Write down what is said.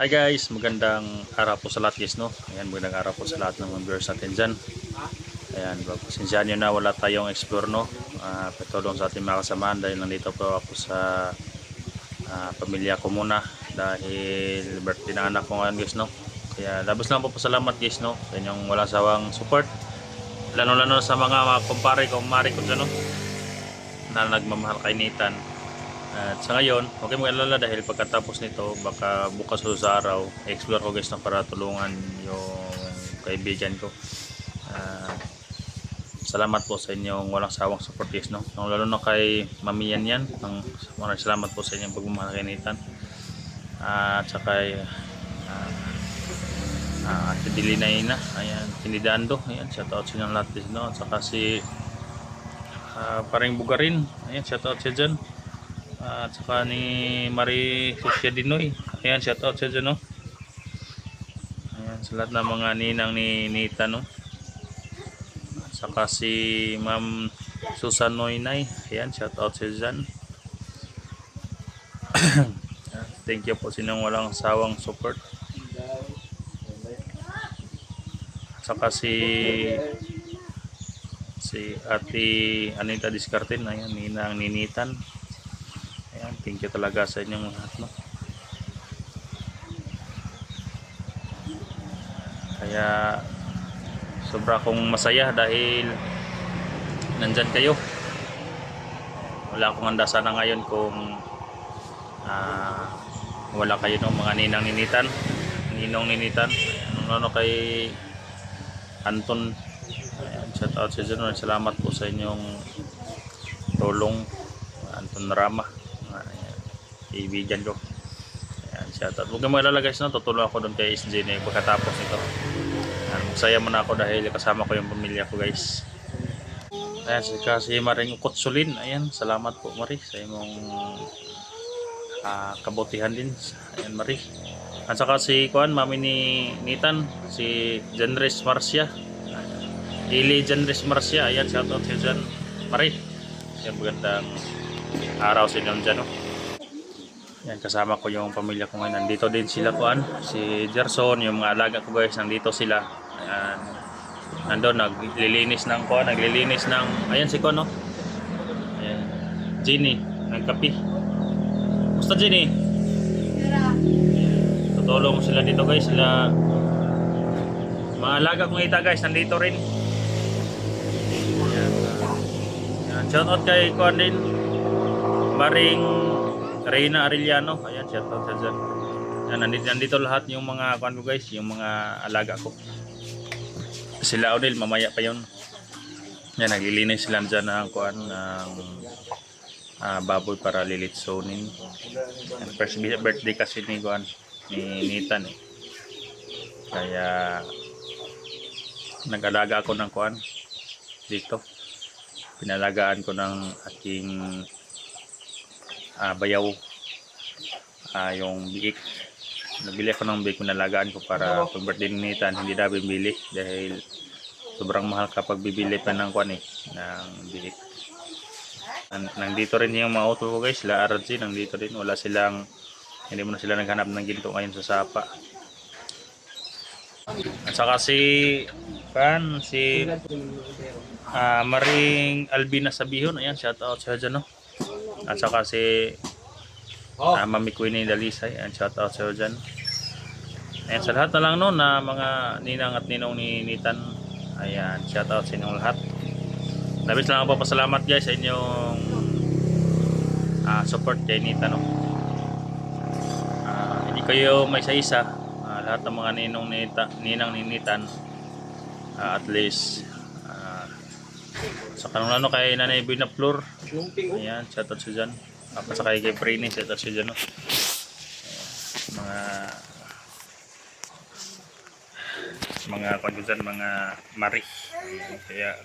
Hi guys, magandang araw po sa lahat guys, no? Ayan, magandang araw po sa lahat ng mga viewers natin dyan. Ayan, pasensyahan nyo na wala tayong explore, no? Patulong sa ating mga kasamahan dahil nandito po ako sa pamilya ko muna dahil birthday ng anak ko ngayon guys, no? Kaya labos lang po pasalamat guys, no? Sa inyong walang sawang support. Lalo sa mga kumpare ko, mari ko dyan, no? Na nagmamahal kay Nathan. At sa ngayon, huwag kayong mag-alala dahil pagkatapos nito, baka bukas o sa araw, explore ko guys na para tulungan yung kaibigan ko. Salamat po sa inyong walang sawang support guys, no? Lalo na kay Mami Yan. Maraming salamat po sa inyong pagmamahal kay Nathan. At saka Ate Dilinay na, ayan, Tinidando, ayan, shoutout sa inyong lahat guys, no? At saka si Paring Bugarin, ayan, shoutout siya dyan. At saka ni Marie Sucia Dinoy, ayan, shoutout sa dyan, no? Ayan, sa lahat ng mga ninang ni Nita, no? At saka si Ma'am Susan Noynay, ayan, shoutout sa dyan. Thank you po sa inyong walang sawang support. At saka si Ate Anita Discarten, ayan, ninang ninitan. Ayan, thank you talaga sa inyong lahat, no? Kaya sobra akong masaya dahil nandyan kayo. Wala akong handa sana ngayon kung wala kayo, no? Mga ninong ninitan. Ayan, kay Anton, ayan, shout out sa dyan. Salamat po sa inyong tulong, Anton Rama, ayan, kaibigan ko. Ayan, shout out. Huwag kang mag-alala guys, no? Tutulong ako doon kay SJ na pagkatapos nito. Masaya muna ako dahil kasama ko yung pamilya ko guys. Ayan, si Maring Ukotsulin, ayan, salamat po Marie sa imong kabutihan din. Ayan Marie. At saka si Kuan, mami ni Nathan, si Jenres Marcia, Ili Jenres Marcia, ayan, shoutout sa dyan Marie. Ayan, magandang araw sa inyo dyan, no? Ayan, kasama ko yung pamilya ko ngayon. Nandito din sila Kuan, si Gerson, yung mga alaga ko guys, nandito sila. Ayan, nandun, naglilinis ng Kuan, naglilinis ng, ayan si Kuan, no? Ayan, Jenny, nagkapi. Basta Jenny? Tutulong sila dito guys, sila mga alaga kong ita guys, nandito rin. Ayan, shoutout kay Kuan din, Maring Reyna Arellano, ayan, shoutout sa dyan. Ayan, nandito lahat yung mga Kuan ko guys, yung mga alaga ko. Sila Odil, mamaya pa yun. Ayan, naglilinis sila dyan ng Kuan, ng baboy para lilitsonin. Ayan, first birthday kasi ni Kuan, ni Nathan, eh. Kaya nag-alaga ako ng Kuan dito. Pinalagaan ko ng aking bayaw, yung biik. Nabili ako ng biik, pinalagaan ko para pag birthday ni Nathan hindi na bibili dahil sobrang mahal kapag bibili pa ng Kuan, eh, ng biik. Nandito rin yung mga auto ko guys, sila RG nandito din, hindi mo na sila naghanap ng ginto ngayon sa sapa. At saka si Maring Albina Sabihon, ayan, shout out sa dyan, no? At saka si Mami Queenie Dalisay, ayan, shout out sa dyan. Ayan, sa lahat na lang, no, na mga ninang at ninong ni Nathan, ayan, shout out sa inyong lahat. Labis lang ako pasalamat guys sa inyong support kay Nathan, no? Hindi kayo may isa-isa, lahat ng mga ninang ni Nathan, at least sa kanong kay Nanay Binaflor, ayan, shoutout sa dyan. At sa kay Prini, shoutout sa dyan, no? Mga kwan dyan, mga Marie, kaya